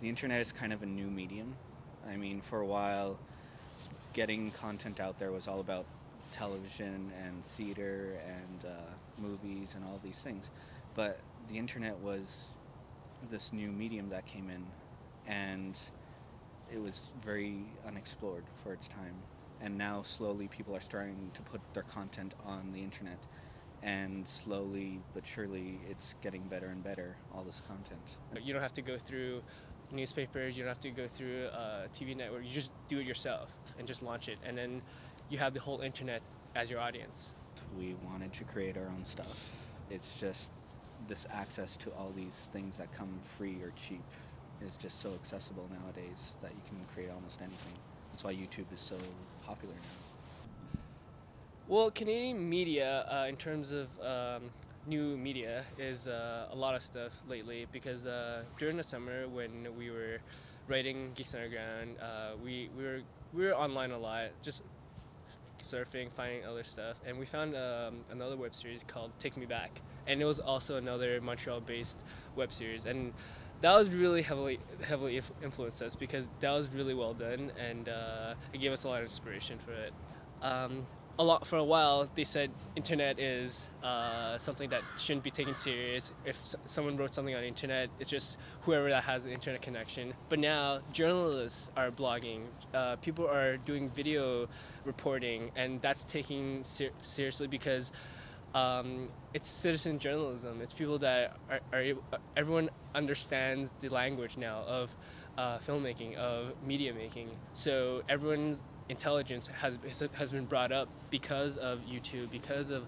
The internet is kind of a new medium. I mean, for a while, getting content out there was all about television and theater and movies and all these things. But the internet was this new medium that came in, and it was very unexplored for its time. And now slowly people are starting to put their content on the internet, and slowly but surely it's getting better and better, all this content. You don't have to go through newspapers, you don't have to go through a TV network, you just do it yourself and just launch it, and then you have the whole internet as your audience. We wanted to create our own stuff. It's just this access to all these things that come free or cheap is just so accessible nowadays that you can create almost anything. That's why YouTube is so popular now. Well, Canadian media, in terms of new media, is a lot of stuff lately, because during the summer when we were writing Geeks Underground, we were online a lot, just surfing, finding other stuff, and we found another web series called Take Me Back, and it was also another Montreal-based web series, and that was really heavily influenced us, because that was really well done, and it gave us a lot of inspiration for it. For a while, they said internet is something that shouldn't be taken serious. If someone wrote something on the internet, it's just whoever that has an internet connection. But now, journalists are blogging. People are doing video reporting, and that's taken seriously, because it's citizen journalism. It's people that everyone understands the language now of filmmaking, of media making. So everyone's intelligence has been brought up because of YouTube, because of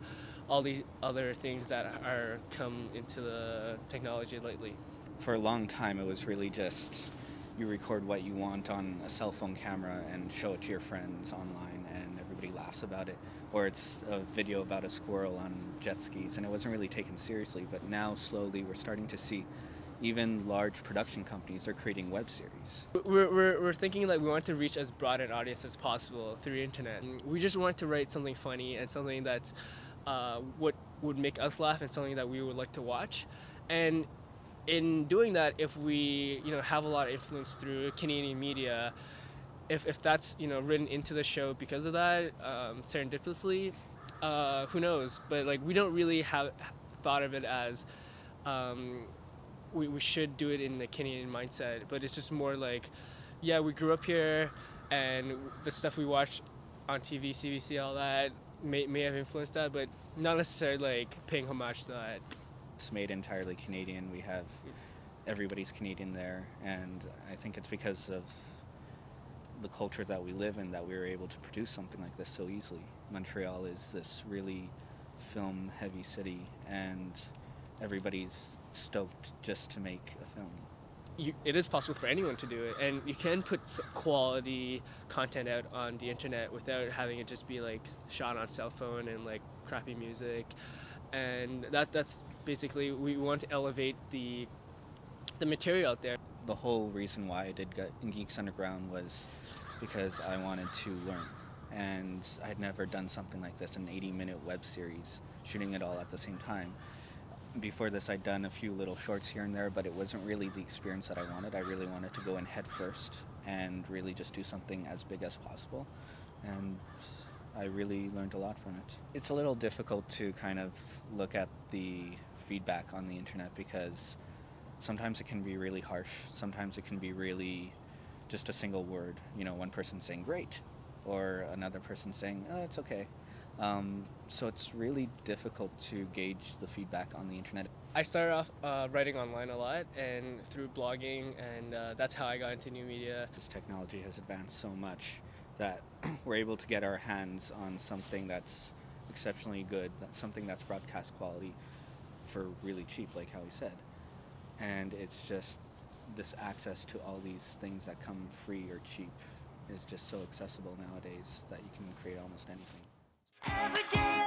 all these other things that are come into the technology lately. For a long time, it was really just you record what you want on a cell phone camera and show it to your friends online, and everybody laughs about it. Or it's a video about a squirrel on jet skis, and it wasn't really taken seriously. But now, slowly, we're starting to see even large production companies are creating web series. We're thinking like we want to reach as broad an audience as possible through the internet. We just want to write something funny and something that's what would make us laugh and something that we would like to watch. And in doing that, if we have a lot of influence through Canadian media, if that's written into the show because of that, serendipitously, who knows? But like, we don't really have thought of it as we should do it in the Canadian mindset, but it's just more like, yeah, we grew up here, and the stuff we watch on TV, CBC, all that may have influenced that, but not necessarily like paying homage to that. It's made entirely Canadian. We have everybody's Canadian there, and I think it's because of the culture that we live in that we were able to produce something like this so easily. Montreal is this really film-heavy city, and everybody's stoked just to make a film. It is possible for anyone to do it, and you can put quality content out on the internet without having it just be like shot on cell phone and like crappy music. And that's basically, we want to elevate the material out there. The whole reason why I did get in Geeks Underground was because I wanted to learn, and I had never done something like this, an 80-minute web series, shooting it all at the same time. Before this, I'd done a few little shorts here and there, but it wasn't really the experience that I wanted. I really wanted to go in head first and really just do something as big as possible, and I really learned a lot from it. It's a little difficult to kind of look at the feedback on the internet, because sometimes it can be really harsh. Sometimes it can be really just a single word. One person saying great, or another person saying, oh, it's okay. So it's really difficult to gauge the feedback on the internet. I started off writing online a lot, and through blogging, and that's how I got into new media. This technology has advanced so much that we're able to get our hands on something that's exceptionally good, something that's broadcast quality for really cheap, like how he said. And it's just this access to all these things that come free or cheap is just so accessible nowadays that you can create almost anything. Every day